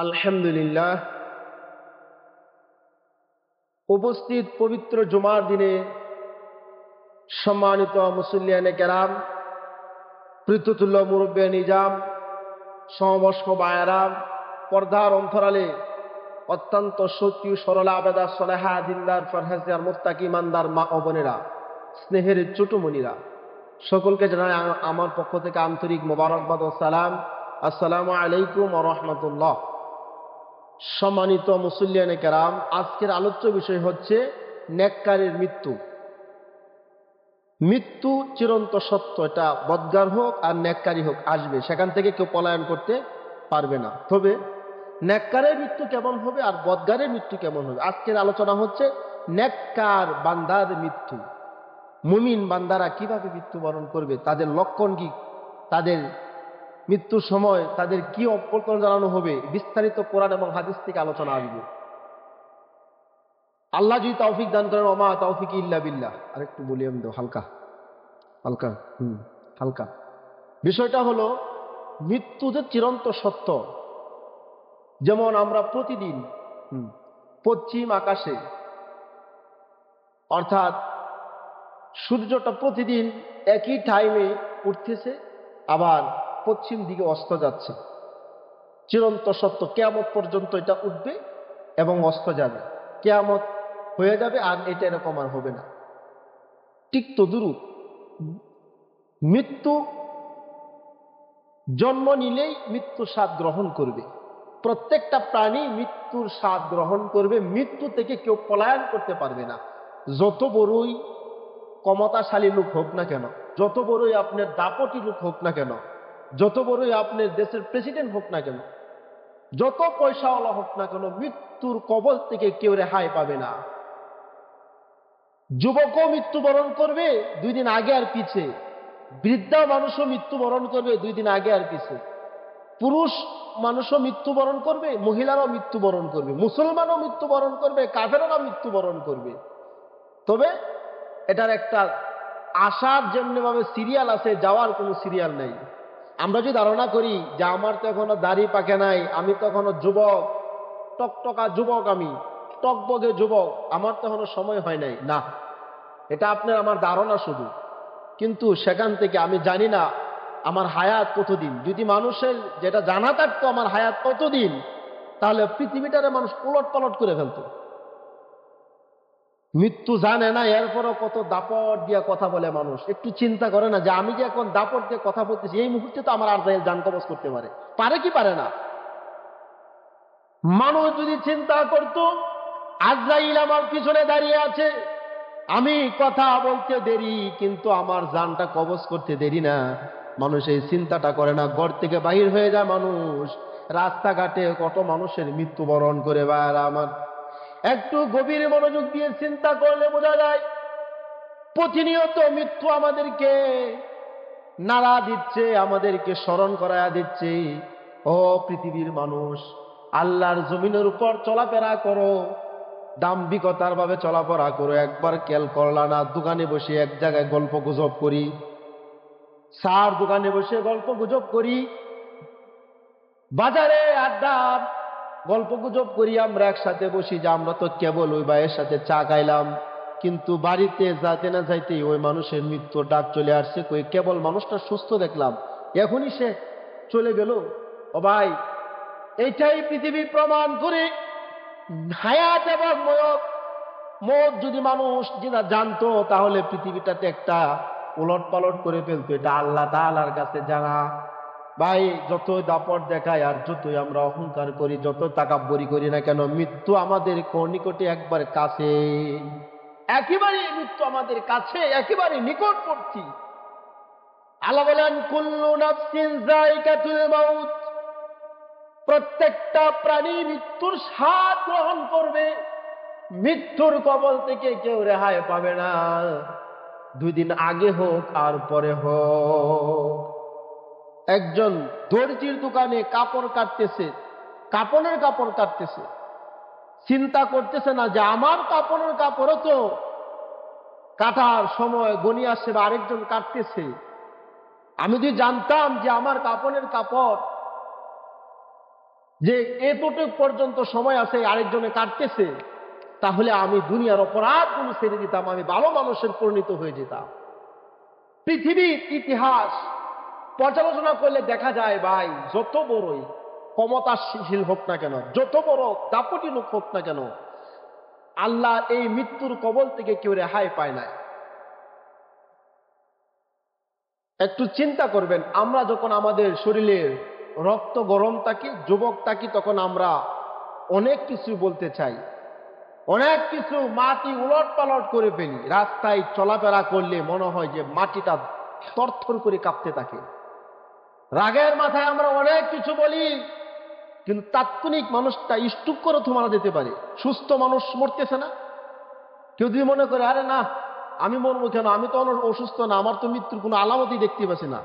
আলহামদুলিল্লাহ। উপস্থিত পবিত্র জুমার দিনে সম্মানিত মুসল্লিয়ানে কেরাম, পৃথুতুল্য মুরব্বে নিজাম, সমবয়স্ক বায়ারাম, পর্দার অন্তরালে অত্যন্ত সত্যি সরলা আবেদা সলেহা দিনদার ফরহেজিয়ার মুত্তাকি ইমানদার মা ও বোনেরা, স্নেহের ছোটমণিরা, সকলকে জানাই আমার পক্ষ থেকে আন্তরিক মোবারকবাদ ও সালাম। আসসালামু আলাইকুম ওয়া রাহমাতুল্লাহ। সম্মানিত মুসল্লিয়ানে কেরাম, আজকের আলোচ্য বিষয় হচ্ছে নেককারের মৃত্যু। মৃত্যু চিরন্ত সত্য, এটা বদগার হোক আর নেককারী হোক আসবে, সেখান থেকে কেউ পলায়ন করতে পারবে না। তবে নেককারের মৃত্যু কেমন হবে আর বদগারের মৃত্যু কেমন হবে, আজকের আলোচনা হচ্ছে নেককার বান্দার মৃত্যু। মুমিন বান্দারা কিভাবে মৃত্যুবরণ করবে, তাদের লক্ষণ কি, তাদের মৃত্যুর সময় তাদের কি অভ্যর্থনা জানানো হবে, বিস্তারিত কোরআন এবং হাদিস থেকে আলোচনা আসবে। আল্লাহ যদি তৌফিক দান করেন, ওমা তৌফিক ইল্লা বিল্লাহ। আর একটু বলি আমি তো হালকা হালকা হালকা। বিষয়টা হলো মৃত্যু যে চিরন্ত সত্য। যেমন আমরা প্রতিদিন পশ্চিম আকাশে, অর্থাৎ সূর্যটা প্রতিদিন একই টাইমে উঠতেছে, আবার পশ্চিম দিকে অস্ত যাচ্ছে। চিরন্ত সত্য, কিয়ামত পর্যন্ত এটা উঠবে এবং অস্ত যাবে। কিয়ামত হয়ে যাবে আর এটা এরকম আর হবে না। ঠিক তদ্রূপ মৃত্যু জন্ম নিলেই মৃত্যু স্বাদ গ্রহণ করবে। প্রত্যেকটা প্রাণী মৃত্যুর স্বাদ গ্রহণ করবে। মৃত্যু থেকে কেউ পলায়ন করতে পারবে না। যত বড়ই ক্ষমতাশালী লোক হোক না কেন, যত বড়ই আপনার দাপটি লোক হোক না কেন, যত বড়ই আপনার দেশের প্রেসিডেন্ট হোক না কেন, যত পয়সাওয়ালা হোক না কেন, মৃত্যুর কবল থেকে কেউ রেহাই পাবে না। যুবকও মৃত্যুবরণ করবে 2 দিন আগে আর পিছে, বৃদ্ধা মানুষও মৃত্যুবরণ করবে 2 দিন আগে আর পিছে, পুরুষ মানুষও মৃত্যুবরণ করবে, মহিলারাও মৃত্যুবরণ করবে, মুসলমানও মৃত্যুবরণ করবে, কাফেররা মৃত্যুবরণ করবে। তবে এটার একটা আসার যেমনি ভাবে সিরিয়াল আছে, যাওয়ার কোনো সিরিয়াল নেই। আমরা যদি ধারণা করি যে আমার তো এখনো দাড়ি পাকে নাই, আমি তো এখনো যুবক, টকটকা যুবক, আমি টকবগে যুবক, আমার তো এখনো সময় হয় নাই, না, এটা আপনার আমার ধারণা শুধু। কিন্তু সেখান থেকে আমি জানি না আমার হায়াত কতদিন। যদি মানুষের যেটা জানা থাকতো আমার হায়াত কতদিন, তাহলে পৃথিবীটারে মানুষ উলট পালট করে ফেলতো। মৃত্যু জানে না, এরপরও কত দাপট দিয়ে কথা বলে মানুষ। একটু চিন্তা করে না যে আমি যে এখন দাপট দিয়ে কথা বলতেছি, এই মুহূর্তে তো আমার আজরাইল জান কবজ করতে পারে, পারে কি পারে না? মানুষ যদি চিন্তা করত আজরাইল আমার পিছনে দাঁড়িয়ে আছে, আমি কথা বলতে দেরি কিন্তু আমার জানটা কবজ করতে দেরি না, মানুষ এই চিন্তাটা করে না। ঘর থেকে বাহির হয়ে যায় মানুষ, রাস্তাঘাটে কত মানুষের মৃত্যুবরণ করে। আর আমার একটু গভীর মনোযোগ দিয়ে চিন্তা করলে বোঝা যায় প্রতিনিয়ত মৃত্যু আমাদেরকে নাড়া দিচ্ছে, আমাদেরকে স্মরণ করায়া দিচ্ছে, ও পৃথিবীর মানুষ, আল্লাহর জমিনের উপর চলাফেরা করো, দাম্ভিকতার ভাবে চলাফেরা করো। একবার খেয়াল করলা না, দোকানে বসে এক জায়গায় গল্প গুজব করি, চার দোকানে বসে গল্প গুজব করি, বাজারে আড্ডা গল্প গুজব করি, আমরা একসাথে বসি যে আমরা তো কেবল ওই ভাইয়ের সাথে চা খাইলাম, কিন্তু বাড়িতে যাতে না যাইতে ওই মানুষের মৃত্যুর ডাক চলে আসছে। কই কেবল মানুষটা সুস্থ দেখলাম, এখনই সে চলে গেল। ও ভাই, এইটাই পৃথিবী প্রমাণ করে হায়াত এবং মত যদি মানুষ যেটা জানতো, তাহলে পৃথিবীটাতে একটা উলট পালট করে ফেলতো। এটা আল্লাহ তাআলার কাছে জানা। ভাই, যতই দাপট দেখায় আর যতই আমরা অহংকার করি, যত তাকাব্বুরি করি না কেন, মৃত্যু আমাদের নিকটে একবার কাছে, একেবারে মৃত্যু আমাদের কাছে, একেবারে নিকটবর্তী। আল্লাহ বলেন কুল্লু নাফসিন যায়িকাতুল মাউত, প্রত্যেকটা প্রাণী মৃত্যুর স্বাদ গ্রহণ করবে। মৃত্যুর কবল থেকে কেউ রেহাই পাবে না, 2 দিন আগে হোক আর পরে হোক। একজন দর্জির দোকানে কাপড় কাটতেছে, কাপড়ের কাপড় কাটতেছে, চিন্তা করতেছে না যে আমার কাপড়ের কাপড়ও তো কাটার সময় গনি আসছে বা আরেকজন কাটতেছে। আমি যদি জানতাম যে আমার কাপড়ের কাপড় যে এতটুক পর্যন্ত সময় আছে আরেকজনে কাটতেছে, তাহলে আমি দুনিয়ার অপরাধগুলো ছেড়ে দিতাম, আমি ভালো মানুষের পরিণত হয়ে যেতাম। পৃথিবীর ইতিহাস পর্যালোচনা করলে দেখা যায় ভাই, যত বড়ই ক্ষমতাশীল হোক না কেন, যত বড় দাপটি লোক হোক না কেন, আল্লাহ এই মৃত্যুর কবল থেকে কেউ রেহাই পায় না। একটু চিন্তা করবেন, আমরা যখন আমাদের শরীরের রক্ত গরম থাকি, যুবক থাকি, তখন আমরা অনেক কিছু বলতে চাই, অনেক কিছু মাটি উলট পালট করে ফেলি। রাস্তায় চলাফেরা করলে মনে হয় যে মাটিটা থরথর করে কাঁপতে থাকে। রাগের মাথায় আমরা অনেক কিছু বলি, কিন্তু তাৎক্ষণিক মানুষটা স্টুক করে মারা যেতে পারে। সুস্থ মানুষ মরতেছে না। কেউ যদি মনে করে আরে না আমি মরবো কেন, আমি তো অসুস্থ না, আমার তো মৃত্যুর কোনো আলামতই দেখতে পাচ্ছি না।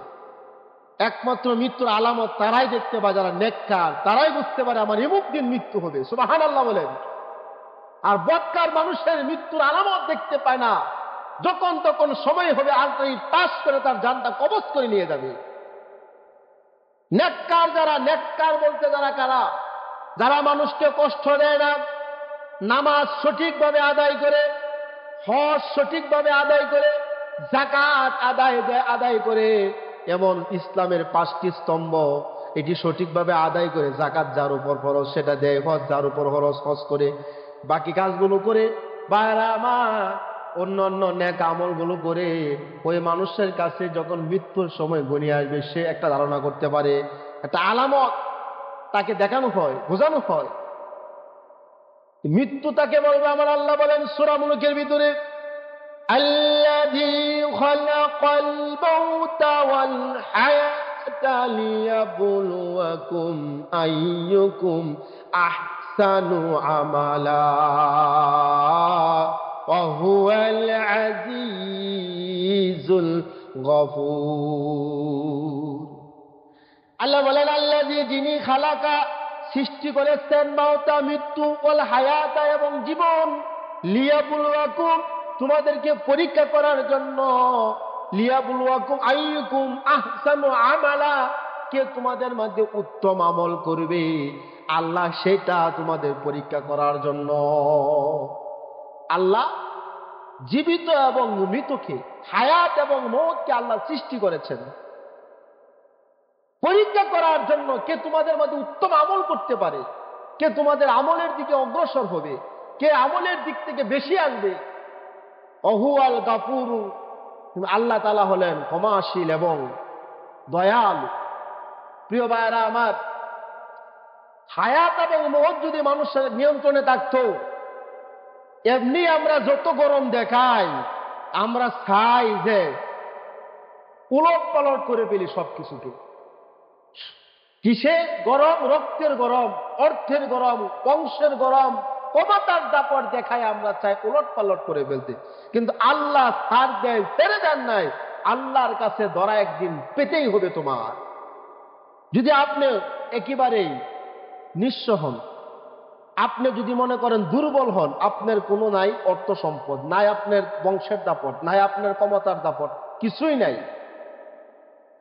একমাত্র মৃত্যুর আলামত তারাই দেখতে পায় যারা নেককার, তারাই বুঝতে পারে আমার এমুক দিন মৃত্যু হবে। সুবহানাল্লাহ বলেন। আর বদকার মানুষের মৃত্যুর আলামত দেখতে পায় না, যখন তখন সময় হবে আলটারি পাস করে তার জানটা কবজ করে নিয়ে যাবে। নেককার যারা, নেককার বলতে যারা কারা, যারা মানুষকে কষ্ট দেয় না, নামাজ সঠিকভাবে আদায় করে, হজ সঠিকভাবে আদায় করে, যাকাত আদায় করে, এমন ইসলামের 5টি স্তম্ভ এটি সঠিকভাবে আদায় করে, যাকাত যার উপর ফরজ সেটা দেয়, হজ যার উপর ফরজ হজ করে, বাকি কাজগুলো করে, বাইরা আমার অন্যান্য নেক আমলগুলো করে, ওই মানুষের কাছে যখন মৃত্যুর সময় ঘনিয়ে আসবে সে একটা ধারণা করতে পারে, একটা আলামত তাকে দেখানো হয়, বোঝানো হয়। মৃত্যু তাকে বলবে। আমার আল্লাহ বলেন সূরা মুলুকের ভিতরে, আল্লাযী খালাকাল মাউতা ওয়াল হায়াতা লিয়াবলুয়াকুম আইয়ুকুম আহসানু আমালা ওয়া হুয়াল আজিজুল গফুর। আল্লাহ বলেন আল্লাযী, যিনি খালাকা সৃষ্টি করেছেন, মাউতা মৃত্যু, ওয়াল হায়াতা এবং জীবন, লিয়াবলুয়াকুম তোমাদেরকে পরীক্ষা করার জন্য, লিয়াবলুয়াকুম আইয়ুকুম আহসানু আমালা কে তোমাদের মধ্যে উত্তম আমল করবে, আল্লাহ সেটা তোমাদের পরীক্ষা করার জন্য। আল্লাহ জীবিত এবং মৃতকে, হায়াত এবং মওতকে আল্লাহ সৃষ্টি করেছেন পরীক্ষা করার জন্য, কে তোমাদের মধ্যে উত্তম আমল করতে পারে, কে তোমাদের আমলের দিকে অগ্রসর হবে, কে আমলের দিক থেকে বেশি আসবে। অহুয়াল গাফুর, আল্লাহ তাআলা হলেন ক্ষমাশীল এবং দয়ালু। প্রিয় ভাইরা আমার, হায়াত এবং মওত যদি মানুষের নিয়ন্ত্রণে থাকতো, এমনি আমরা যত গরম দেখাই, আমরা চাই যে উলট পালট করে ফেলি সবকিছুকে। কিসে গরম? রক্তের গরম, অর্থের গরম, বংশের গরম, ক্ষমতার দাপট দেখায় আমরা চাই উলট পালট করে ফেলতে। কিন্তু আল্লাহ ছাড় দেয়, ছেড়ে দেন নাই। আল্লাহর কাছে ধরা একদিন পেতেই হবে তোমার। যদি আপনি একেবারেই নিঃস্ব হন, আপনি যদি মনে করেন দুর্বল হন, আপনার কোনো নাই অর্থ সম্পদ, নাই আপনার বংশের দাপট, নাই আপনার ক্ষমতার দাপট, কিছুই নাই,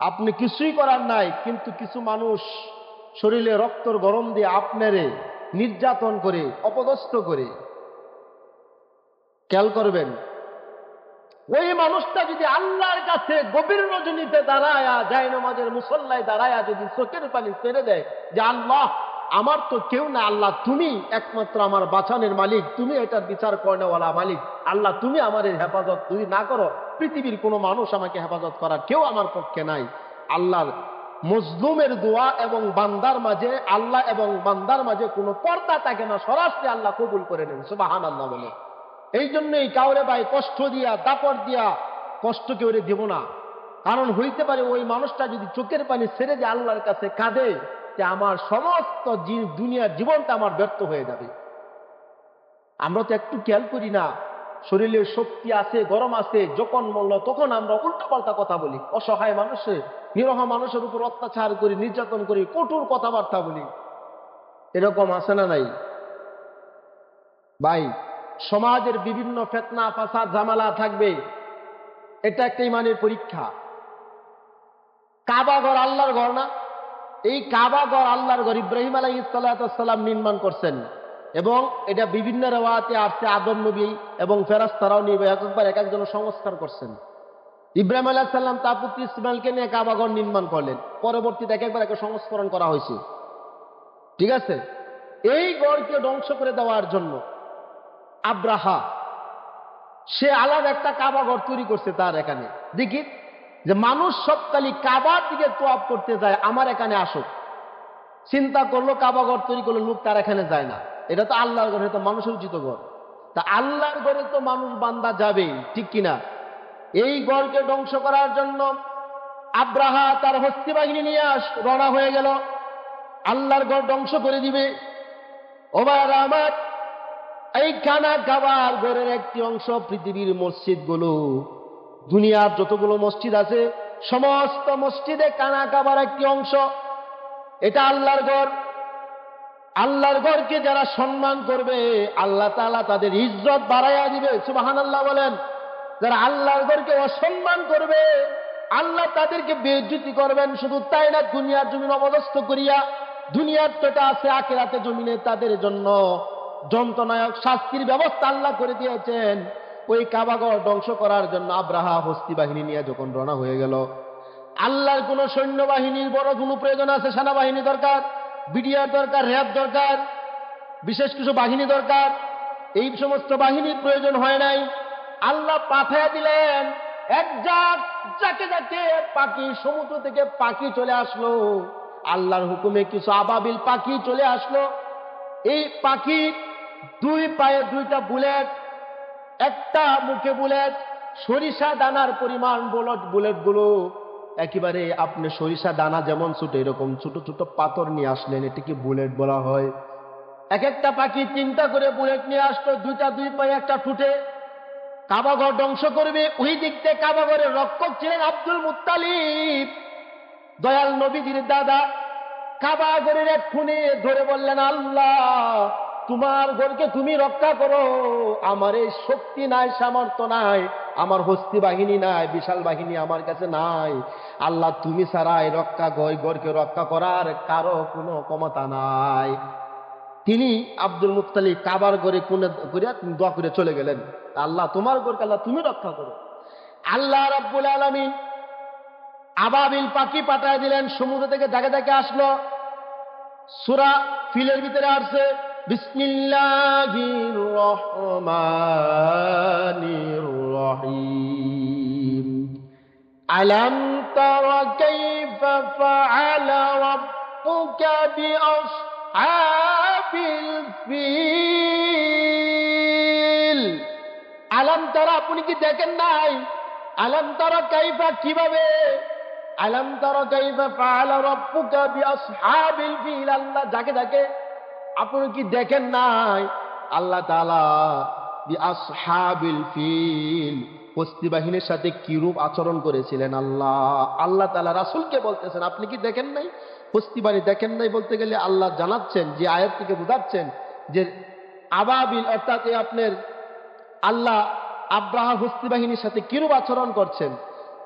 আপনি কিছুই করার নাই, কিন্তু কিছু মানুষ শরীরে রক্তর গরম দিয়ে আপনারে নির্যাতন করে, অপদস্থ করে, খেয়াল করবেন, ওই মানুষটা যদি আল্লাহর কাছে গভীর রজনীতে দাঁড়ায়া, যায় নামাজের মুসল্লায় দাঁড়ায়া যদি চোখের পানি ছেড়ে দেয় যে আল্লাহ আমার তো কেউ না, আল্লাহ তুমি একমাত্র আমার বাঁচানোর মালিক, তুমি এটার বিচার করেওয়ালা মালিক, আল্লাহ তুমি আমার হেফাজত যদি না করো, পৃথিবীর কোনো মানুষ আমাকে হেফাজত করার কেউ আমার পক্ষে নাই। আল্লাহর মজলুমের দোয়া এবং বান্দার মাঝে, আল্লাহ এবং বান্দার মাঝে কোনো পর্দা থাকে না, সরাসরি আল্লাহ কবুল করে নেন। সুবহানাল্লাহ বলে। এই জন্যই কাউরে ভাই কষ্ট দিয়া, দাপট দিয়া কষ্ট কেউরে দেব না। কারণ হইতে পারে ওই মানুষটা যদি চোখের পানি ছেড়ে দিয়ে আল্লাহর কাছে কাঁদে যে আমার সমস্ত দুনিয়ার জীবনটা আমার ব্যর্থ হয়ে যাবে। আমরা তো একটু খেয়াল করি না, শরীরের শক্তি আছে, গরম আছে, যখন মরল তখন আমরা উল্টাপাল্টা কথা বলি, অসহায় মানুষের, নিরহ মানুষের উপর অত্যাচার করি, নির্যাতন করি, কঠোর কথাবার্তা বলি। এরকম আছে না নাই ভাই? সমাজের বিভিন্ন ফিতনা ফাসাদ ঝামেলা থাকবে, এটা একটা ইমানের পরীক্ষা। কাবা ঘর আল্লাহর ঘর না? এই কাবা ঘর আল্লাহর ঘর ইব্রাহিম আলাইহিস সালাম নির্মাণ করছেন, এবং এটা বিভিন্ন রেওয়ায়াতে আসছে আদম নবী এবং ফেরেশতারাও নিয়ে একবার এক একজন সংস্কার করছেন। ইব্রাহিম আলাইহিস সালাম তার পুত্র ইসমাইলকে নিয়ে কাবা ঘর নির্মাণ করলেন, পরবর্তীতে একবার এক সংস্করণ করা হয়েছে। ঠিক আছে, এই গড়কে ধ্বংস করে দেওয়ার জন্য আব্রাহা সে আলাদা একটা কাবা ঘর তৈরি করছে তার এখানে। দেখি যে মানুষ সবকালি কাবার দিকে তোয়াব করতে যায়, আমার এখানে আসুক। চিন্তা করলো কাবা ঘর তৈরি করলো, লোক তার এখানে যায় না। এটা তো আল্লাহর ঘর, তো মানুষের উচিত ঘর। তা আল্লাহর ঘরে তো মানুষ বান্দা যাবেই, ঠিক কিনা? এই গড়কে ধ্বংস করার জন্য আব্রাহা তার হস্তি বাহিনী নিয়ে রওনা হয়ে গেল, আল্লাহর ঘর ধ্বংস করে দিবে। ওবার আমার এই খানা কাবার ঘরের একটি অংশ পৃথিবীর মসজিদগুলো, দুনিয়ার যতগুলো মসজিদ আছে সমস্ত মসজিদে কানা কাবার একটি অংশ। এটা আল্লাহর ঘর। আল্লাহর ঘরকে যারা সম্মান করবে আল্লাহ তাআলা তাদের ইজ্জত বাড়াইয়া দিবে। সুবহানাল্লাহ বলেন। যারা আল্লাহর ঘরকে অসম্মান করবে আল্লাহ তাদেরকে বেইজ্জতি করবেন। শুধু তাই না, দুনিয়ার জমিন অপদস্থ করিয়া, দুনিয়ার তো এটা আছে, আখিরাতে জমিনে তাদের জন্য যন্ত্রণায়ক শাস্তির ব্যবস্থা আল্লাহ করে দিয়েছেন। ওই কাবাঘর ধ্বংস করার জন্য আব্রাহা হস্তি বাহিনী নিয়ে যখন রওনা হয়ে গেল, আল্লাহর কোন সৈন্যবাহিনীর বড় কোনো প্রয়োজন আছে? সেনাবাহিনী দরকার, বিডিআর দরকার, র্যাব দরকার, বিশেষ কিছু বাহিনী দরকার। এই সমস্ত বাহিনীর প্রয়োজন হয় নাই। আল্লাহ পাঠিয়ে দিলেন এক যাকে যাকে পাখি, সমুদ্র থেকে পাখি চলে আসলো। আল্লাহর হুকুমে কিছু আবাবিল পাখি চলে আসলো। এই পাখি দুই পায়ে দুইটা বুলেট, একটা মুখে বুলেট, সরিষা দানার পরিমাণ বুলেটগুলো একেবারে আপনি সরিষা দানা যেমন ছোট এরকম ছোট ছোট পাথর নিয়ে আসলেন, এটাকে বুলেট বলা হয়। এক একটা পাখি তিনটা করে বুলেট নিয়ে আসতো, দুইটা দুই পায়ে একটা ঠুটে। কাবাঘর ধ্বংস করবে। ওই দিক থেকে কাবাঘরের রক্ষক ছিলেন আব্দুল মুত্তালিব, দয়াল নবীজির দাদা। কাবাঘরের এক খুনে ধরে বললেন, আল্লাহ তোমার ঘরকে তুমি রক্ষা করো, আমার এই শক্তি নাই, সামর্থ্য নাই, আমার হস্তি বাহিনী নাই, বিশাল বাহিনী আমার কাছে নাই। আল্লাহ তুমি ছাড়া এই ঘরকে রক্ষা করার কারো কোনো ক্ষমতা নাই। তিনি আব্দুল মুত্তালিব কাবার ঘরে কোনে করিয়া দোয়া করে চলে গেলেন, আল্লাহ তোমার ঘরকে আল্লাহ তুমি রক্ষা করো। আল্লাহ রাব্বুল আলামিন আবাবিল পাখি পাঠায় দিলেন, সমুদ্র থেকে জায়গা থেকে আসলো। সূরা ফিলের ভিতরে আসছে বিসমিল্লাহির রহমানির রহিম। আলাম তারা কাইফা ফাআলা রাব্বুকা বিআসহাবিল ফিল। আলাম তারা, আপনি কি দেখেন নাই? আলাম তারা কাইফা, কিভাবে? আলাম তারা কাইফা ফাআলা রাব্বুকা বিআসহাবিল ফিল। আল্লাহ যাকে যাকে, আপনি কি দেখেন নাই? আল্লাহ তাআলা বিআসহাবিল ফিল, হস্তি বাহিনীর সাথে কিরূপ আচরণ করেছিলেন। আল্লাহ তাআলা রাসূলকে বলতেছেন, আপনি কি দেখেন নাই? হস্তি বাহিনী দেখেন নাই বলতে গেলে আল্লাহ জানাচ্ছেন, যে আয়াত থেকে বোঝাচ্ছেন যে আবাবিল অর্থাৎ আপনার আল্লাহ আব্রাহা হস্তি বাহিনীর সাথে কিরূপ আচরণ করছেন।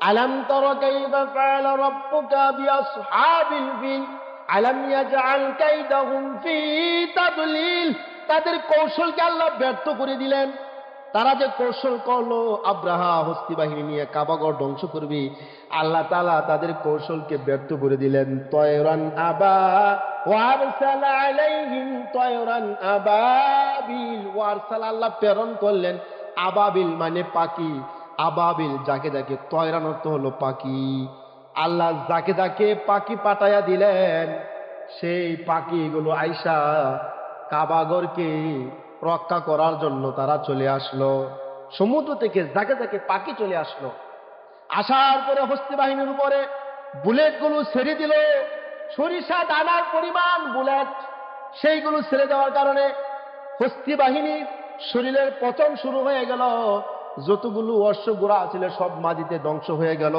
আলাম তারা কাইফা ফাআলা রাব্বুকা বিআসহাবিল ফিল আলাম ইয়াজআল কাইদাহুম ফি তাদলিল। তাদের কৌশলকে আল্লাহ ব্যর্থ করে দিলেন। তারা যে কৌশল করলো আব্রাহা হস্তি বাহিনী নিয়ে কাবাঘর ধ্বংস করবে, আল্লাহ তাআলা তাদের কৌশলকে ব্যর্থ করে দিলেন। তয়রান আবা ওয়ারসালা আলাইহিম তয়রান আবাবিল। ওয়ারসালা, আল্লাহ প্রেরণ করলেন। আবাবিল মানে পাখি, আবাবিল যাকে যাকে, তয়রান অর্থ হলো পাখি। আল্লাহ যাকে যাকে পাখি পাঠাইয়া দিলেন, সেই পাখিগুলো আইসা কাবাঘরকে রক্ষা করার জন্য তারা চলে আসলো। সমুদ্র থেকে যাকে যাকে পাখি চলে আসলো। আসার পরে হস্তি বাহিনীর উপরে বুলেটগুলো ছেড়ে দিল, সরিষা দানার পরিমাণ বুলেট। সেইগুলো ছেড়ে দেওয়ার কারণে হস্তি বাহিনীর শরীরের পতন শুরু হয়ে গেল। যতগুলো অশ্ব ঘোড়া ছিল সব মাটিতে ধ্বংস হয়ে গেল।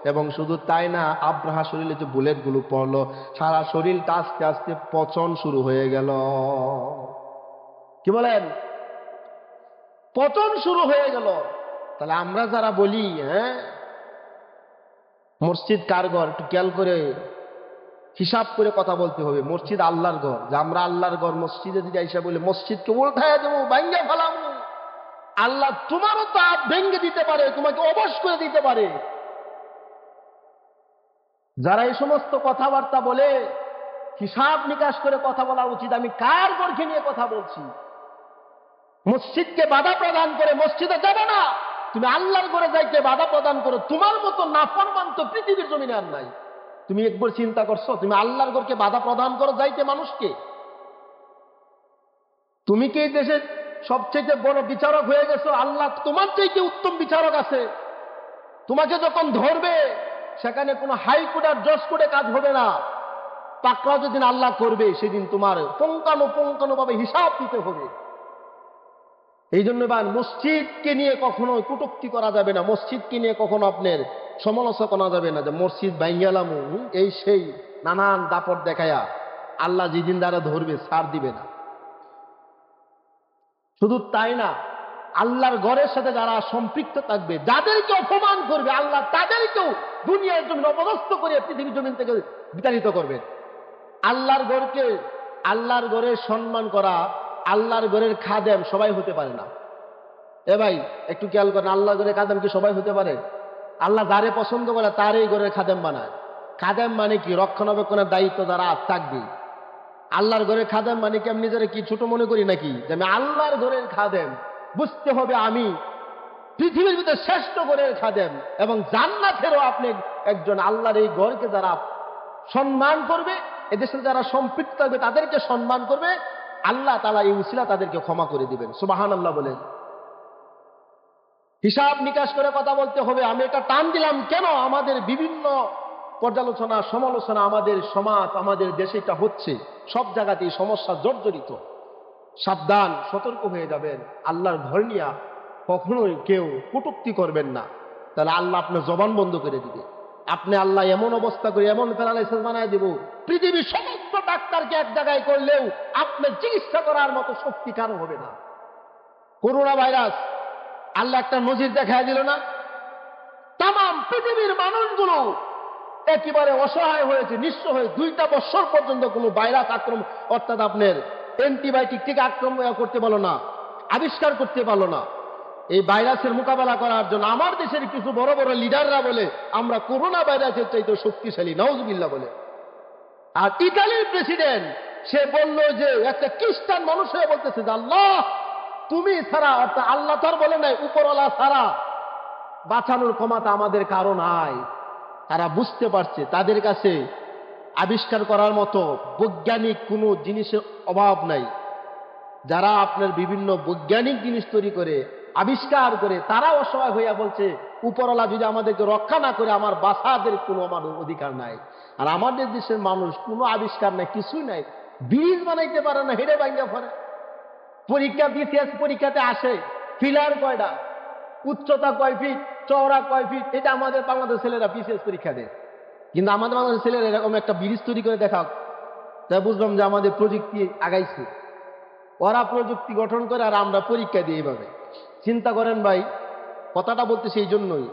এবং শুধু তাই না, আব্রাহা শরীরে যে বুলেটগুলো পড়লো, সারা শরীরটা আস্তে আস্তে পচন শুরু হয়ে গেল। কি বলেন? পতন শুরু হয়ে গেল। তাহলে আমরা যারা বলি, হ্যাঁ মসজিদ কার ঘর, একটু খেয়াল করে হিসাব করে কথা বলতে হবে। মসজিদ আল্লাহর ঘর, যে আমরা আল্লাহর ঘর মসজিদে যদি আইসা বলে মসজিদকে উল্টাইয়া দেবো, ভাঙ্গা ফেলাবো, আল্লাহ তোমারও তো হাত ভেঙ্গে দিতে পারে, তোমাকে অবশ করে দিতে পারে। যারা এই সমস্ত কথাবার্তা বলে হিসাব নিকাশ করে কথা বলা উচিত। আমি কার ঘরকে নিয়ে কথা বলছি? মসজিদকে বাধা প্রদান করে মসজিদে যাবে না, তুমি আল্লাহর ঘরে যাইতে বাধা প্রদান করো। তোমার মতো নাফরমান তো পৃথিবীর জমিনে আর নাই। তুমি একবার চিন্তা করছো, তুমি আল্লাহর ঘরকে বাধা প্রদান করো যাইতে মানুষকে? তুমি কি এই দেশের সবচেয়ে বড় বিচারক হয়ে গেছো? আল্লাহ তোমার চাইতে উত্তম বিচারক আছে। তোমাকে যখন ধরবে সেখানে কোনো হাইকোর্ট আর জজ কোর্টে কাজ হবে না। পাকড়াও যেদিন আল্লাহ করবে সেদিন তোমার পুঙ্খানুপুঙ্খানুভাবে হিসাব দিতে হবে। এই জন্য মসজিদকে নিয়ে কখনো কটূক্তি করা যাবে না, মসজিদকে নিয়ে কখনো আপনার সমালোচনা করা যাবে না যে মসজিদ ভাঙ্গালাম এই সেই নানান দাপট দেখায়া। আল্লাহ যেদিন দ্বারা ধরবে ছাড় দিবে না। শুধু তাই না, আল্লাহর ঘরের সাথে যারা সম্পৃক্ত থাকবে, যাদেরকে অপমান করবে, আল্লাহ তাদেরকেও দুনিয়ার জমিন অপদস্থ করে পৃথিবীর জমিন থেকে বিতাড়িত করবেন। আল্লাহর ঘরকে, আল্লাহর ঘরের সম্মান করা, আল্লাহর ঘরের খাদেম সবাই হতে পারে না। এ ভাই একটু খেয়াল করেন, আল্লাহর ঘরের খাদেম কি সবাই হতে পারে? আল্লাহ যারে পছন্দ করে তারই ঘরের খাদেম বানায়। খাদেম মানে কি? রক্ষণাবেক্ষণের দায়িত্ব যারা থাকবে। আল্লাহর ঘরের খাদেম মানে কি আমি নিজেরা কি ছোট মনে করি নাকি যে আমি আল্লাহর ঘরের খাদেম? বুঝতে হবে আমি পৃথিবীর ভিতরে শ্রেষ্ঠ ঘরের খাদেম, এবং জান্নাতেরও আপনি একজন। আল্লাহর এই ঘরকে যারা সম্মান করবে, এদেশে যারা সম্পৃক্ত থাকবে তাদেরকে সম্মান করবে, আল্লাহ তাআলা এই উসিলা তাদেরকে ক্ষমা করে দিবেন। সুবহানাল্লাহ বলেন। হিসাব নিকাশ করে কথা বলতে হবে। আমি এটা টান দিলাম কেন? আমাদের বিভিন্ন পর্যালোচনা সমালোচনা, আমাদের সমাজ, আমাদের দেশে এটা হচ্ছে, সব জায়গাতেই সমস্যা জর্জরিত। সাবধান, সতর্ক হয়ে যাবেন। আল্লাহর ঘর নিয়ে কখনোই কেউ কটূক্তি করবেন না, তাহলে আল্লাহ আপনার জবান বন্ধ করে দিবে। আপনি আল্লাহ এমন অবস্থা করে, এমন প্যারালাইসিস বানায় দেব, পৃথিবীর সমস্ত ডাক্তারকে এক জায়গায় করলেও আপনার চিকিৎসা করার মতো শক্তি কারো হবে না। করোনা ভাইরাস আল্লাহ একটা নজির দেখায় দিল না? তাম পৃথিবীর মানুষগুলো একেবারে অসহায় হয়েছে, নিঃস্ব হয়ে 2টা বছর পর্যন্ত কোনো ভাইরাস আক্রমণ, অর্থাৎ আপনার অ্যান্টিবায়োটিক থেকে আক্রমণ করতে পারলো না, আবিষ্কার করতে পারলো না। এই ভাইরাসের মোকাবেলা করার জন্য আমার দেশের কিছু বড় বড় লিডাররা বলে আমরা করোনা ভাইরাসের চাইতে শক্তিশালী, নাউজুবিল্লাহ বলে। আর ইতালির প্রেসিডেন্ট সে বলল যে একটা খ্রিস্টান মানুষ হয়ে বলতেছে যে আল্লাহ তুমি ছাড়া, অর্থাৎ আল্লাহ তার বলে নাই, উপরওয়ালা ছাড়া বাঁচানোর ক্ষমতা আমাদের কারো নাই। তারা বুঝতে পারছে তাদের কাছে আবিষ্কার করার মতো বৈজ্ঞানিক কোনো জিনিসের অভাব নাই। যারা আপনার বিভিন্ন বৈজ্ঞানিক জিনিস তৈরি করে আবিষ্কার করে, তারা অসহায় হইয়া বলছে উপরওয়ালা যদি আমাদেরকে রক্ষা না করে আমার বাঁচাদের কোনো আমার অধিকার নাই। আর আমাদের দেশের মানুষ কোনো আবিষ্কার নাই, কিছুই নাই, ব্রিজ বানাইতে পারে না, হেঁটে ভাঙ্গা পড়ে। পরীক্ষা বিসিএস পরীক্ষাতে আসে ফিলার কয়টা, উচ্চতা কয় ফিট, চওড়া কয় ফিট, এটা আমাদের বাংলাদেশের ছেলেরা বিসিএস পরীক্ষা দেয়। কিন্তু আমাদের বাংলাদেশের ছেলেরা এরকম একটা ব্রিজ তৈরি করে দেখাক, তাই বুঝলাম যে আমাদের প্রযুক্তি আগাইছে। ওরা প্রযুক্তি গঠন করে আর আমরা পরীক্ষা দিই এইভাবে। চিন্তা করেন ভাই, কথাটা বলতেছি এই জন্যই,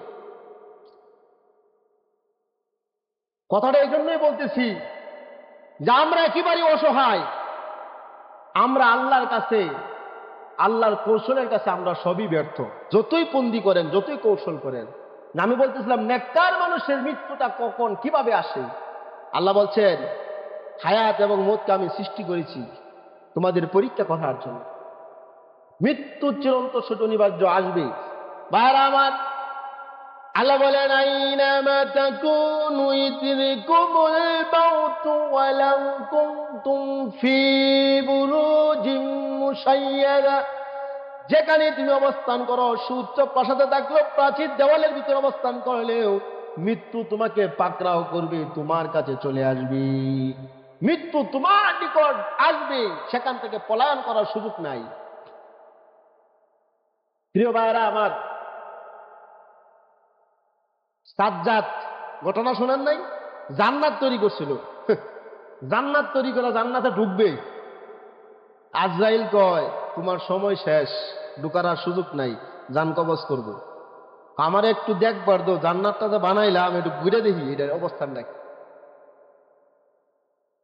কথাটা এই জন্যই বলতেছি যে আমরা একেবারে অসহায়। আমরা আল্লাহর কাছে, আল্লাহর কৌশলের কাছে আমরা সবই ব্যর্থ। যতই পন্দি করেন, যতই কৌশল করেন। আমি বলতেছিলাম নেককার মানুষের মৃত্যুটা কখন কিভাবে আসে? আল্লাহ বলছেন হায়াত এবং মৌতকে আমি সৃষ্টি করেছি তোমাদের পরীক্ষা করার জন্য। মৃত্যু চিরন্ত সত্য অনিবার্য আসবে। ভাইরা আমার, আল্লাহ বলেন আইনামা তাকুনু ইদরিকুমুল মাউতু ওয়ালাউ কুনতুম ফি বুরুজিম মুশাইয়াদা, যেখানে তুমি অবস্থান করো, সুউচ্চ প্রাসাদে থাকলেও, প্রাচীর দেওয়ালের ভিতরে অবস্থান করলেও মৃত্যু তোমাকে পাকড়াও করবে, তোমার কাছে চলে আসবে। মৃত্যু তোমার নিকট আসবে, সেখান থেকে পলায়ন করার সুযোগ নাই। প্রিয় ভাইরা আমার, সাজ্জাদ ঘটনা শোনেন নাই? জান্নাত তৈরি করছিল, জান্নাত তৈরি করে জান্নাতে ঢুকবে। আজরাইল কয় তোমার সময় শেষ, ঢুকার আর সুযোগ নাই, জান কবজ করবো। আমার একটু দেখবার দো, জান্নাতটা যে বানাইলাম একটু ঘুরে দেখি এটার অবস্থান নাকি।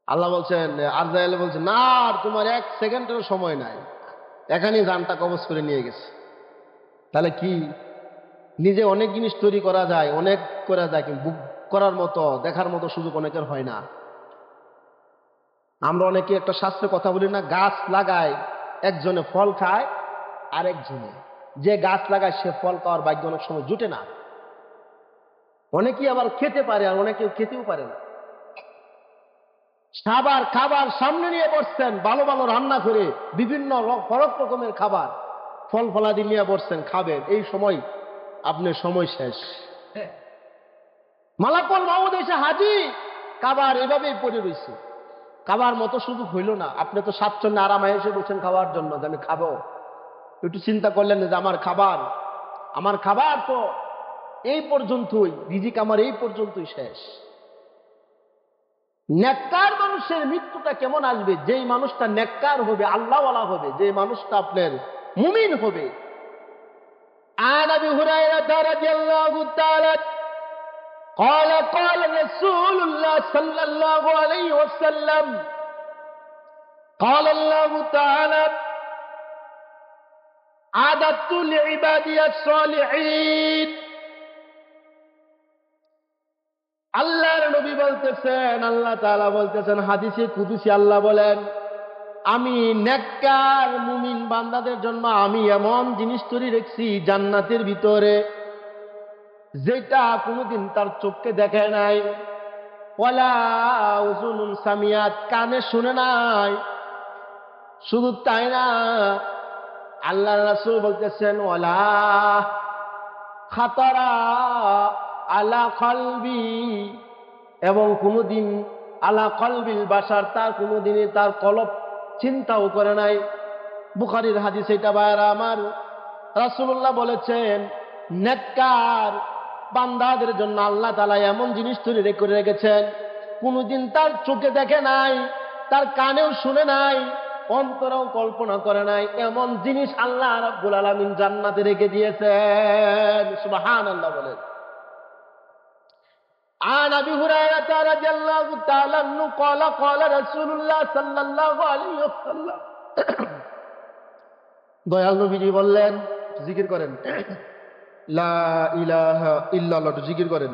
আল্লাহ বলছেন, আজরাইল বলছে, না আর তোমার 1 সেকেন্ডেরও সময় নাই, এখানেই জানটা কবজ করে নিয়ে গেছে। তাহলে কি নিজে অনেক জিনিস তৈরি করা যায়, অনেক করা যায়, কিন্তু বুক করার মতো দেখার মতো সুযোগ অনেকের হয় না। আমরা অনেকে একটা শাস্ত্রে কথা বলি না, গাছ লাগায় একজনে ফল খায় আরেকজনে, যে গাছ লাগায় সে ফল খাওয়ার ভাগ্য অনেক সময় জুটে না। অনেকেই আবার খেতে পারে আর অনেকে খেতেও পারে না। খাবার খাবার সামনে নিয়ে বসছেন, ভালো ভালো রান্না করে বিভিন্ন হরেক রকমের খাবার ফল ফলাদি নিয়ে বসছেন, খাবেন, এই সময় আপনার সময় শেষ। মালাকুল মাউত এসে হাজির, খাবার এভাবেই পড়ে রয়েছে। খাবার মতো সুযোগ হইল না। আপনি তো স্বাচ্ছন্দ্যে আরামে এসে বলছেন খাওয়ার জন্য, যে আমি খাবো। একটু চিন্তা করলেন যে আমার খাবার তো এই পর্যন্তই, রিজিক আমার এই পর্যন্তই শেষ। নেককার মানুষের মৃত্যুটা কেমন আসবে? যেই মানুষটা নেককার হবে, আল্লাহওয়ালা হবে, যে মানুষটা আপনার মুমিন হবে। عن ابي هريره رضي الله تعالى قال قال رسول الله صلى الله عليه وسلم قال الله تعالى أعددت لعبادي الصالحين আল্লাহর নবী বলতেছেন, আল্লাহ তাআলা বলতেছেন, হাদিসে কুদসি আল্লাহ বলেন, আমি নেককার মুমিন বান্দাদের জন্য আমি এমন জিনিস তৈরি রেখেছি জান্নাতের ভিতরে, যেটা কোনোদিন তার চোখকে দেখে নাই, ওয়ালা উযুনুন সামিয়াত, কানে শুনে নাই। শুধু তাই না, আল্লাহর রাসূল বলতেছেন, ওয়ালা খাতারা আলা কলবি, এবং কোনোদিন আলা কলবিল বাশার, তার কোনোদিনই তার কলব চিন্তাও করে নাই। বুখারীর হাদিস এটা ভাইরা আমার। রাসূলুল্লাহ বলেছেন, নেককার বান্দাদের জন্য আল্লাহ তাআলা এমন জিনিস তৈরি করে রেখেছেন, কোনোদিন তার চোখে দেখে নাই, তার কানেও শুনে নাই, অন্তরেও কল্পনা করে নাই, এমন জিনিস আল্লাহ রাব্বুল আলামিন জান্নাতে রেখে দিয়েছেন। সুবহানাল্লাহ বলেন। عن ابي هريره رضي الله تعالى عنه قال قال رسول الله صلى الله عليه وسلم দয়াল নবীজি বললেন, জিকির করেন, লা ইলাহা ইল্লাল্লাহ, জিকির করেন।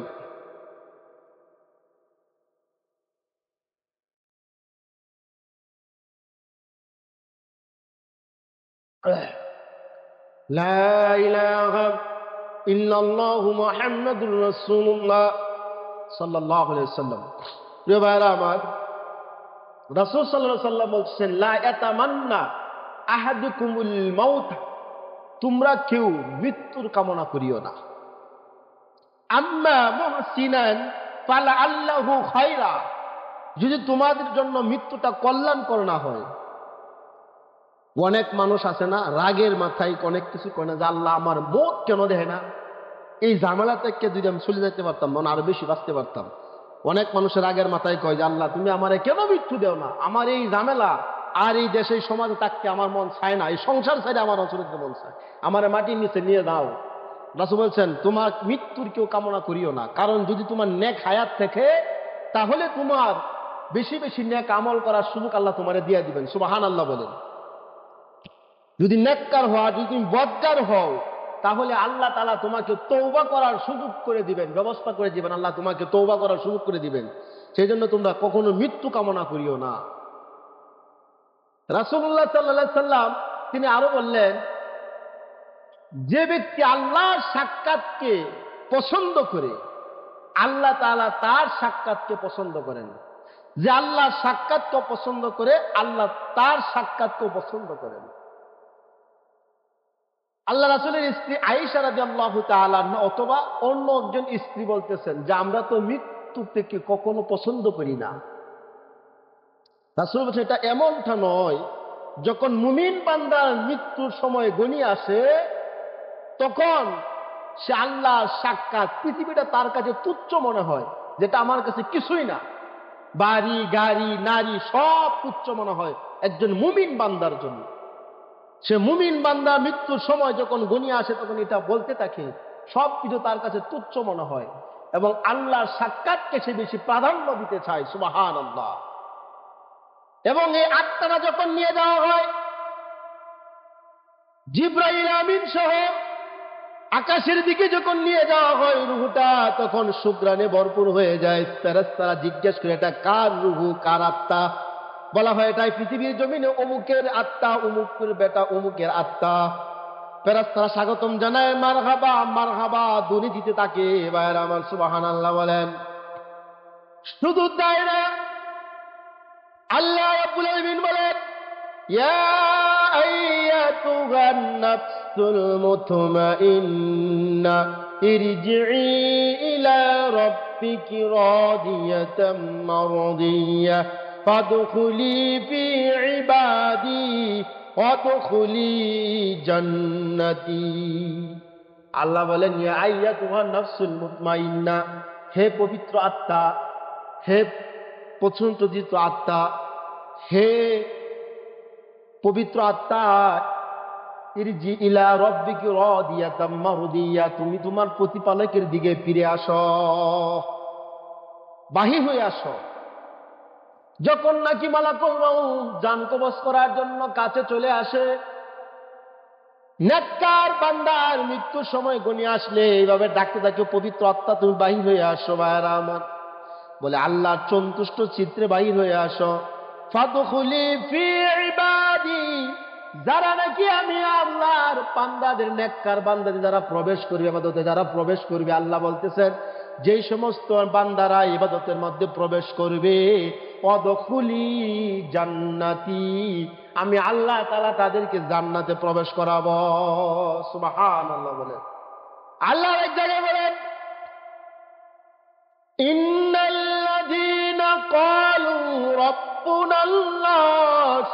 লা ইলাহা ইল্লাল্লাহু মুহাম্মাদুর রাসূলুল্লাহ সাল্লাল্লাহু আলাইহি ওয়াসাল্লাম। প্রিয় ভাইরা আমার, রাসূল সাল্লাল্লাহু আলাইহি ওয়াসাল্লাম বলছেন, লা ইয়াতামান্না আহাদুকুমুল মাউত, তোমরা কেউ মৃত্যুর কামনা করিও না। আম্মা মুহসিনান ফালাআল্লাহু খায়রা, যদি তোমাদের জন্য মৃত্যুটা কল্যাণকর না হয়। অনেক মানুষ আছে না, রাগের মাথায় অনেক কিছু করে না, যে আল্লাহ আমার মত কেন দেয় না, এই ঝামেলা থেকে যদি আমি চলে যেতে পারতাম তখন আরো বেশি বাঁচতে পারতাম। অনেক মানুষের রাগের মাথায় কয় যে আল্লাহ তুমি আমারে কেন মৃত্যু দেও না, আমার এই ঝামেলা আর এই দেশে সমাজে থাকতে আমার মন চায় না, এই সংসার ছাড়ে আমার অঞ্চলে মন চায়, আমার মাটির নিচে নিয়ে দাও। রাসূল বলছেন, তোমার মৃত্যুর কেউ কামনা করিও না, কারণ যদি তোমার নেক হায়াত থাকে তাহলে তোমার বেশি বেশি নেক আমল করার সুযোগ আল্লাহ তোমারে দিয়ে দিবেন। সুবহানাল্লাহ বলেন। যদি নেককার হও, যদি তুমি বদকার হও, তাহলে আল্লাহ তাআলা তোমাকে তওবা করার সুযোগ করে দিবেন, ব্যবস্থা করে দিবেন, আল্লাহ তোমাকে তওবা করার সুযোগ করে দিবেন। সেই জন্য তোমরা কখনো মৃত্যু কামনা করিও না। রাসূলুল্লাহ সাল্লাল্লাহু আলাইহি সাল্লাম তিনি আরো বললেন, যে ব্যক্তি আল্লাহর সাক্ষাৎকে পছন্দ করে, আল্লাহ তাআলা তার সাক্ষাৎকে পছন্দ করেন। যে আল্লাহর সাক্ষাৎকে পছন্দ করে, আল্লাহ তার সাক্ষাৎকে পছন্দ করেন। আল্লাহ রাসূলের স্ত্রী আয়েশা রাদিয়াল্লাহু তাআলা আনহা অথবা অন্য একজন স্ত্রী বলতেছেন যে আমরা তো মৃত্যু থেকে কখনো পছন্দ করি না। রাসূল বলছেন, এটা এমনটা নয়, যখন মুমিন বান্দার মৃত্যুর সময় ঘনিয়ে আসে তখন সে আল্লাহর সাক্ষাৎ, পৃথিবীটা তার কাছে তুচ্ছ মনে হয়, যেটা আমার কাছে কিছুই না, বাড়ি গাড়ি নারী সব তুচ্ছ মনে হয় একজন মুমিন বান্দার জন্য। সে মুমিন বান্দা মৃত্যুর সময় যখন ঘনিয়ে আসে তখন এটা বলতে থাকে, সব কিছু তার কাছে তুচ্ছ মনে হয় এবং আল্লাহর সাক্ষাৎকে সে বেশি প্রাধান্য দিতে চায়। সুবহানাল্লাহ। এবং এই আত্মাটা যখন নিয়ে যাওয়া হয় জিব্রাইল আমিন সহ আকাশের দিকে যখন নিয়ে যাওয়া হয় রুহুটা তখন সুগ্রানে ভরপুর হয়ে যায়। ফেরেশতারা জিজ্ঞেস করে এটা কার রুহু, কার আত্মা? বলা হয় এটাই পৃথিবীর জমিনে অমুকের আত্মা, অমুকের বেটা অমুকের আত্মা। ফেরেশতারা স্বাগতম জানায়, মারহাবা মারহাবা ধ্বনি দিতে থাকে। ভাইরা আমার সুবহানাল্লাহ বলেন। শুধু তাই না, আল্লাহ রাব্বুল আলামিন বলেন, ইয়া আইয়াতুহান নাফসুল মুতমাইন্না ইরজিই ইলা রাব্বিকি রাদিয়াতাম মারদিয়া ফাদখুলি ফি ইবাদি ওয়াদখুলি জান্নাতি। আল্লাহ বলেন, ইয়া আইয়াতুহান নাফসুল মুতমাইন্না, হে পবিত্র আত্মা, হে প্রশান্তিত আত্মা, হে পবিত্র আত্মা, ইরজি ইলা রাব্বিকি রাদিয়াতাম মারদিয়া, তুমি তোমার প্রতিপালকের দিকে ফিরে আসো, বাহির হয়ে আসো। যখন নাকি মালাকুল মাউত জান কবজ করার জন্য কাছে চলে আসে, নেককার বান্দার মৃত্যুর সময় গণিয়ে আসলে এইভাবে ডাকতে থাকে, পবিত্র আত্মা তুমি বাহির হয়ে আসো। ভাইরা আমার, বলে আল্লাহর সন্তুষ্ট চিত্রে বাহির হয়ে আসো। ফাদখুলি ফি ইবাদি, যারা নাকি আমি আল্লাহর বান্দাদের, নেককার বান্দাদের যারা প্রবেশ করবে, ইবাদতে যারা প্রবেশ করবে, আল্লাহ বলতেছেন যেই সমস্ত বান্দারা ইবাদতের মধ্যে প্রবেশ করবে, ওয়াদখুলি জান্নাতি, আমি আল্লাহ তাআলা তাদেরকে জান্নাতে প্রবেশ করাবো। সুবহানাল্লাহ বলেন। আল্লাহ এক জায়গায় বলেন, ইন্নাল্লাযীনা ক্বালু রাব্বুনাল্লাহ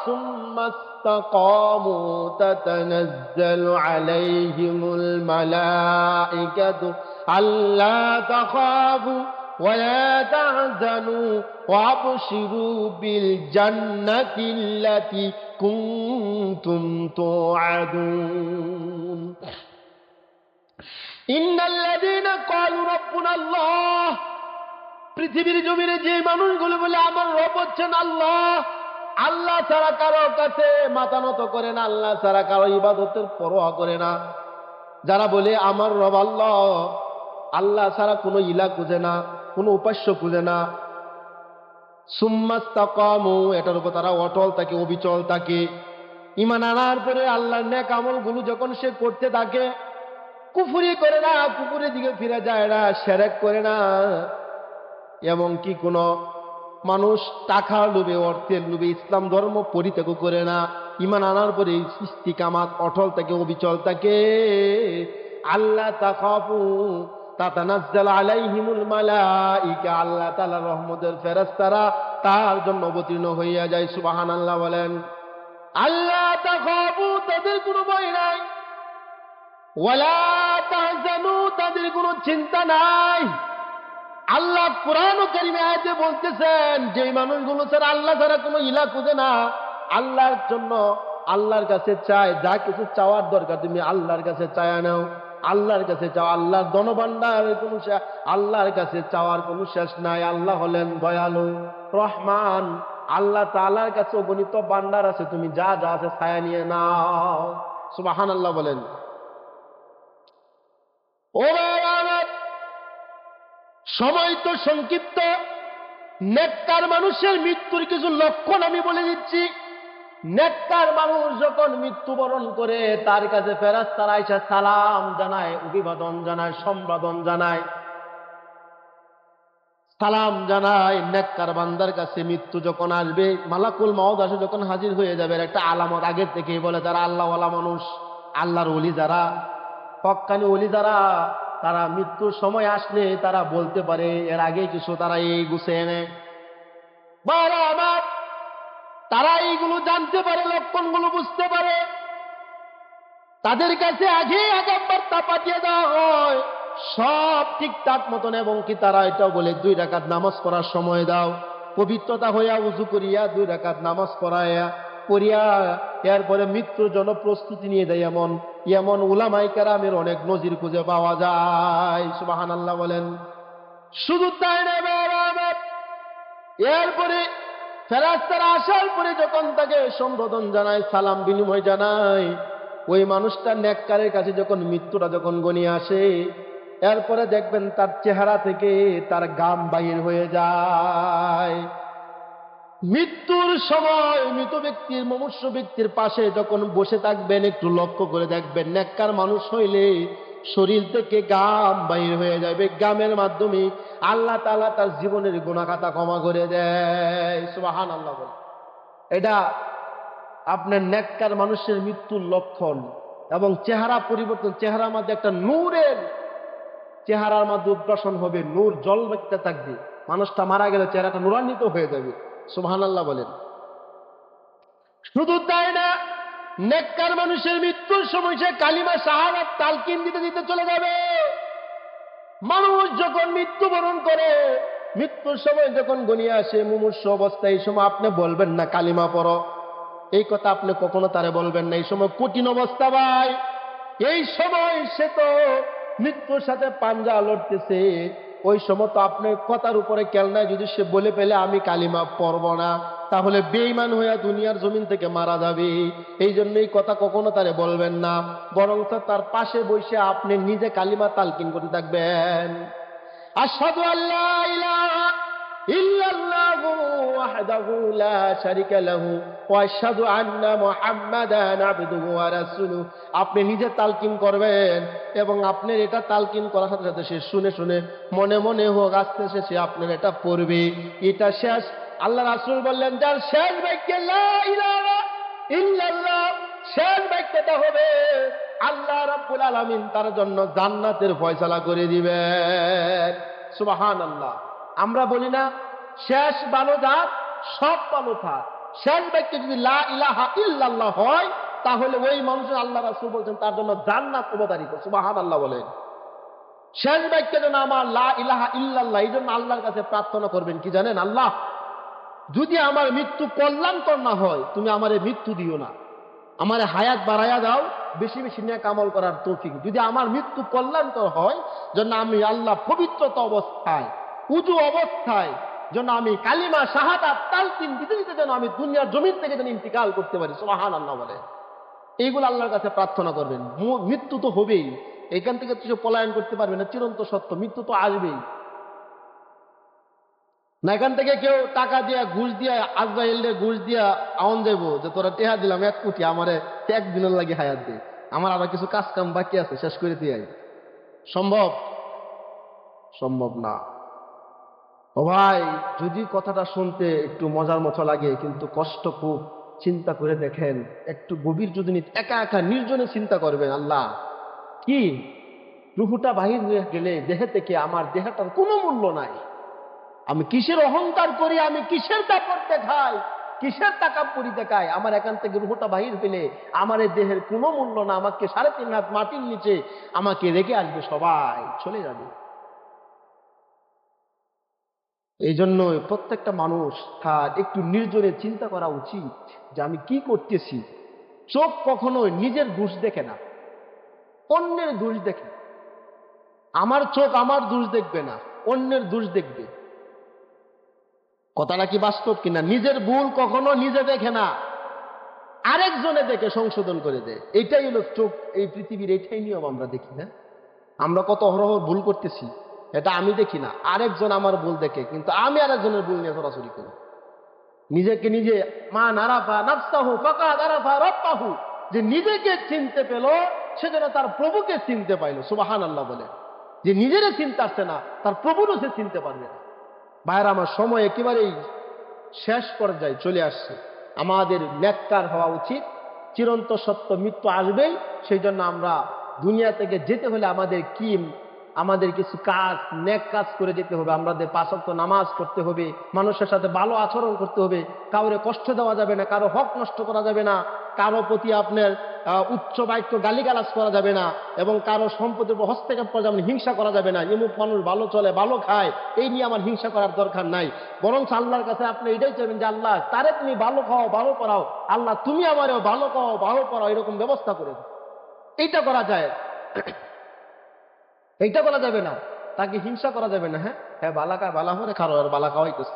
সুম্মা ইসতাকামু তাতানাজ্জালু আলাইহিমুল মালাঈকাতু আল্লা তাখাফু ওয়া লা তাহজানু ওয়াবশিরু বিল জান্নাতিল্লাতী কুনতুম তুআদুন। ইন্নাল্লাযীনা ক্বালু রাব্বুনাল্লাহ, পৃথিবীর জমিনে যে মানুষগুলো বলে আমার রব হচ্ছেন আল্লাহ, আল্লাহ ছাড়া কারো কাছে মাথা নত করে না, আল্লাহ ছাড়া কারো ইবাদতের পরোয়া করে না, যারা বলে আমার রব আল্লাহ, আল্লাহ ছাড়া কোনো ইলা খুঁজে না, কোনো উপাস্য খুঁজে না, সুম্মা ইসতাকামু, এটার উপর তারা অটল থাকে, অবিচল থাকে, ঈমান আনার পরে আল্লাহর নেক আমলগুলো যখন সে করতে থাকে, কুফরি করে না, কুফরের দিকে ফিরে যায় না, শিরক করে না, এমনকি কোন মানুষ টাকার লোভে, অর্থের লোভে ইসলাম ধর্ম পরিত্যাগ করে না, ঈমান আনার পরে ইস্তিকামাত অটল থাকে, অবিচল থাকে, আল্লাহ তাখাফু তাতানাজ্জালু আলাইহিমুল মালাঈকা, আল্লাহ তাআলার রহমতের ফেরেশতারা তার জন্য অবতীর্ণ হইয়া যায়। সুবহানাল্লাহ বলেন। আল্লাহ তাখাফু, তাদের কোনো ভয় নাই, ওয়ালা তাহজানু, তাদের কোনো চিন্তা নাই। আল্লাহ কোরআন ও কারীমে আয়াতে বলতেছেন যেই মানুষগুলো ছাড়া আল্লাহ ছাড়া কোনো ইলা খুঁজে না, আল্লাহর জন্য আল্লাহর কাছে চায়, যা কিছু চাওয়ার দরকার তুমি আল্লাহর কাছে চায়া নাও, আল্লাহর কাছে চাও, আল্লাহর ধনভাণ্ডার কোনো আল্লাহর কাছে চাওয়ার কোনো শেষ নাই। আল্লাহ হলেন দয়ালু রহমান, আল্লাহ তাআলার কাছে অগণিত ভাণ্ডার আছে, তুমি যা যা আছে ছায়া নিয়ে নাও। সুবহানাল্লাহ বলেন। ও আমার, সময় তো সংক্ষিপ্ত, নেককার মানুষের মৃত্যুর কিছু লক্ষণ আমি বলে দিচ্ছি। নেককার মানুষ যখন মৃত্যুবরণ করে, তার কাছে ফেরেশতারা এসে সালাম জানায়, অভিবাদন জানায়, সম্বোধন জানায়, সালাম জানায়। নেককার বান্দার কাছে মৃত্যু যখন আসবে, মালাকুল মাউত আসে যখন হাজির হয়ে যাবে, একটা আলামত আগের থেকেই বলে, যারা আল্লাহওয়ালা মানুষ, আল্লাহর ওলি যারা, হক্কানি ওলি যারা, তারা মৃত্যুর সময় আসলে তারা বলতে পারে, এর আগে কিছু তারা এই গুছিয়ে এনে বাবা আমার, তারা এইগুলো জানতে পারে, লক্ষণগুলো বুঝতে পারে। তাদের কাছে আগে আগাম বার্তা পাঠিয়ে দেওয়া হয়, সব ঠিকঠাক মতন, এবং কি তারা এটাও বলে 2 রাকাত নামাজ পড়ার সময় দাও, পবিত্রতা হইয়া উযু করিয়া 2 রাকাত নামাজ পড়াইয়া করিয়া এরপরে মৃত্যুর জন্য প্রস্তুতি নিয়ে দেয়। এমন এমন উলামায়ে কেরামের অনেক নজির খুঁজে পাওয়া যায়। সুবহানাল্লাহ বলেন। শুধু তাই না বাবা, এরপরে ফেরেশতারা আসার পরে যখন তাকে সম্বোধন জানায়, সালাম বিনিময় জানায়, ওই মানুষটা নেককারের কাছে যখন মৃত্যুটা যখন ঘনিয়ে আসে, এরপরে দেখবেন তার চেহারা থেকে তার ঘাম বাহির হয়ে যায়। মৃত্যুর সময় মৃত ব্যক্তির, মুমূর্ষু ব্যক্তির পাশে যখন বসে থাকবেন, একটু লক্ষ্য করে দেখবেন, নেককার মানুষ হইলে শরীর থেকে ঘাম বাহির হয়ে যাবে। ঘামের মাধ্যমে আল্লাহ তাআলা তার জীবনের গুনাহ খাতা ক্ষমা করে দেয়। সুবহানাল্লাহ বলে। এটা আপনার নেককার মানুষের মৃত্যুর লক্ষণ। এবং চেহারা পরিবর্তন, চেহারার মধ্যে একটা নূরের, চেহারার মধ্যে উদ্ভাসন হবে, নূর জ্বলতে থাকবে। মানুষটা মারা গেলে চেহারাটা নূরান্বিত হয়ে যাবে। সুবহানাল্লাহ বলেন। শুধু তাই না, নেককার মানুষের মৃত্যুর সময় সে কালিমা শাহাদাত তালকিন দিতে দিতে চলে যাবে। মানুষ যখন মৃত্যুবরণ করে, মৃত্যুর সময় যখন ঘনিয়ে আসে, মুমূর্ষু অবস্থায়, এই সময় আপনি বলবেন না কালিমা পড়ো, এই কথা আপনি কখনো তারে বলবেন না। এই সময় কঠিন অবস্থা ভাই। এই সময় সে তো মৃত্যুর সাথে পাঞ্জা লড়তেছে। ওই সময় তো আপনার কথার উপরে কেলনায় যদি সে বলে ফেলে আমি কালিমা পড়ব না, তাহলে বেঈমান হইয়া দুনিয়ার জমিন থেকে মারা যাবে। এই জন্য এই কথা কখনো তারে বলবেন না, বরং তার পাশে বসে আপনি নিজে কালিমা তালকিন করতে থাকবেন। আশহাদু আল্লা ইলাহা ইল্লাল্লাহু ওয়াহদাহু লা শারীকা লাহু ওয়া আশহাদু আন্না মুহাম্মাদান আবদুহু ওয়া রাসূলুহু। আপনি নিজে তালকিন করবেন এবং আপনার এটা তালকিন করার সাথে সাথে সে শুনে শুনে মনে মনে হোক, আস্তে আস্তে সে আপনার এটা পড়বে। এটা শেষ। আল্লাহ রাসূল বললেন, যার শেষ বাক্য লা ইলাহা ইল্লাল্লাহ, শেষ বাক্যটা হবে, আল্লাহ রাব্বুল আলামিন তার জন্য জান্নাতের ফয়সালা করে দিবেন। সুবহানাল্লাহ। আমরা বলি না শেষ ভালো যার সব ভালো থাক। শেষ বাক্য যদি লা ইলাহা ইল্লাল্লাহ হয়, তাহলে ওই মানুষের আল্লাহ রাসূল বলছেন তার জন্য জান্নাত অবধারিত। সুবহানাল্লাহ বলেন। শেষ বাক্য যেন আমার লা ইলাহা ইল্লাল্লাহ। এই জন্য আল্লাহর কাছে প্রার্থনা করবেন কি জানেন? আল্লাহ, যদি আমার মৃত্যু কল্যাণকর না হয়, তুমি আমারে মৃত্যু দিও না, আমারে হায়াত বাড়াইয়া দাও, বেশি বেশি নেক আমল করার তৌফিক। যদি আমার মৃত্যু কল্যাণকর হয়, যেন আমি আল্লাহ পবিত্রতা অবস্থায়, উযু অবস্থায়, যেন আমি কালিমা শাহাদাত তালকিন দিতে দিতে যেন আমি দুনিয়ার জমিন থেকে যেন ইন্তিকাল করতে পারি। সুবহানাল্লাহ বলে। এইগুলো আল্লাহর কাছে প্রার্থনা করবেন। মৃত্যু তো হবেই, এখান থেকে কিছু পলায়ন করতে পারবে না, চিরন্ত সত্য, মৃত্যু তো আসবেই না। এখান থেকে কেউ টাকা দিয়া, ঘুষ দিয়া, আজরাইলে ঘুষ দিয়া আউন যাইবো যে তোরা টেহা দিলাম 1 কোটি, আমারে 1 দিনের লাগে হায়াত দে, আমার আবার কিছু কাজ কাম বাকি আছে, শেষ করে দিয়ে সম্ভব? সম্ভব না। ও ভাই, যদি কথাটা শুনতে একটু মজার মতো লাগে, কিন্তু কষ্ট খুব। চিন্তা করে দেখেন, একটু গভীর যদি একা একা নির্জনে চিন্তা করবেন, আল্লাহ কি রুহুটা বাহির হয়ে গেলে দেহে থেকে আমার দেহটার কোনো মূল্য নাই। আমি কিসের অহংকার করি, আমি কিসের দাপট দেখাই, কিসের তাকাব্বুরি দেখাই? আমার এখান থেকে রুহটা বাহির হইলে আমার এই দেহের কোনো মূল্য না। আমাকে 3.5 হাত মাটির নিচে আমাকে রেখে আসবে, সবাই চলে যাবে। এই জন্য প্রত্যেকটা মানুষ তার একটু নির্জনে চিন্তা করা উচিত যে আমি কি করতেছি। চোখ কখনোই নিজের দোষ দেখে না, অন্যের দোষ দেখে। আমার চোখ আমার দোষ দেখবে না, অন্যের দোষ দেখবে। কথাটা কি বাস্তব কিনা? নিজের ভুল কখনো নিজে দেখে না, আরেকজনে দেখে সংশোধন করে দেয়। এটাই হলো চোখ, এই পৃথিবীর এটাই নিয়ম। আমরা দেখি না, আমরা কত অহরহ ভুল করতেছি, এটা আমি দেখি না, আরেকজন আমার ভুল দেখে, কিন্তু আমি আরেকজনের ভুল নিয়ে সরাসরি করি। নিজেকে নিজে মান আরাফা নাফসাহু ফাকাদ আরাফা রাব্বাহু, যে নিজেকে চিনতে পেল সেজন্য তার প্রভুকে চিনতে পাইল। সুবহানাল্লাহ বলে। যে নিজেরে চিনতে আসছে না, তার প্রভুরও সে চিনতে পারবে না। ভাইয়েরা আমার, সময় একেবারেই শেষ পর্যায়ে চলে আসছে। আমাদের নেককার হওয়া উচিত। চিরন্ত সত্য, মৃত্যু আসবেই। সেই জন্য আমরা দুনিয়া থেকে যেতে হলে আমাদের কিছু কাজ, নেক কাজ করে যেতে হবে। আমাদের 5 ওয়াক্ত নামাজ পড়তে হবে, মানুষের সাথে ভালো আচরণ করতে হবে, কাউরে কষ্ট দেওয়া যাবে না, কারো হক নষ্ট করা যাবে না, কারো প্রতি আপনার উচ্চ বাক্য গালিগালাজ করা যাবে না, এবং কারো সম্পদের উপর হস্তক্ষেপ করা যাবে না, হিংসা করা যাবে না। এমুক মানুষ ভালো চলে, ভালো খায়, এই নিয়ে আমার হিংসা করার দরকার নাই। বরং আল্লাহর কাছে আপনি এটাই চাইবেন যে আল্লাহ, তারে তুমি ভালো খাও, ভালো করাও, আল্লাহ তুমি আমারও ভালো খাও, ভালো করাও, এরকম ব্যবস্থা করে দাও। এইটা করা যায়, এইটা করা যাবে না। তাকে হিংসা করা যাবে না। হ্যাঁ হ্যাঁ, বালা খায়, বালা হরে খারো, আর বালা খাওয়াইতেছে,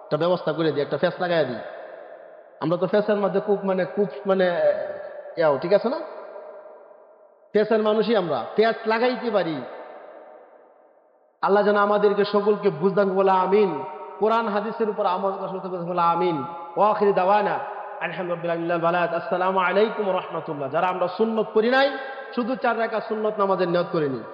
একটা ব্যবস্থা করে দিই, একটা ফ্যাস লাগাই দিই। আমরা তো ফ্যাসের মধ্যে খুব ইয়াও, ঠিক আছে না? ফ্যাসের মানুষই আমরা, ফ্যাস লাগাইতে পারি। আল্লাহ যেন আমাদেরকে সকলকে বুঝদান বলে আমিন। কোরআন হাদিসের উপর আমল করতে বলে আমিন। ওয়া আখিরি দাওয়ানা আলহামদুলিল্লাহ। আসসালামু আলাইকুম ওয়া রাহমাতুল্লাহ। যারা আমরা সুন্নত করি নাই, শুধু 4 রাকাত সুন্নত নামাজের নিয়ত করে নিই।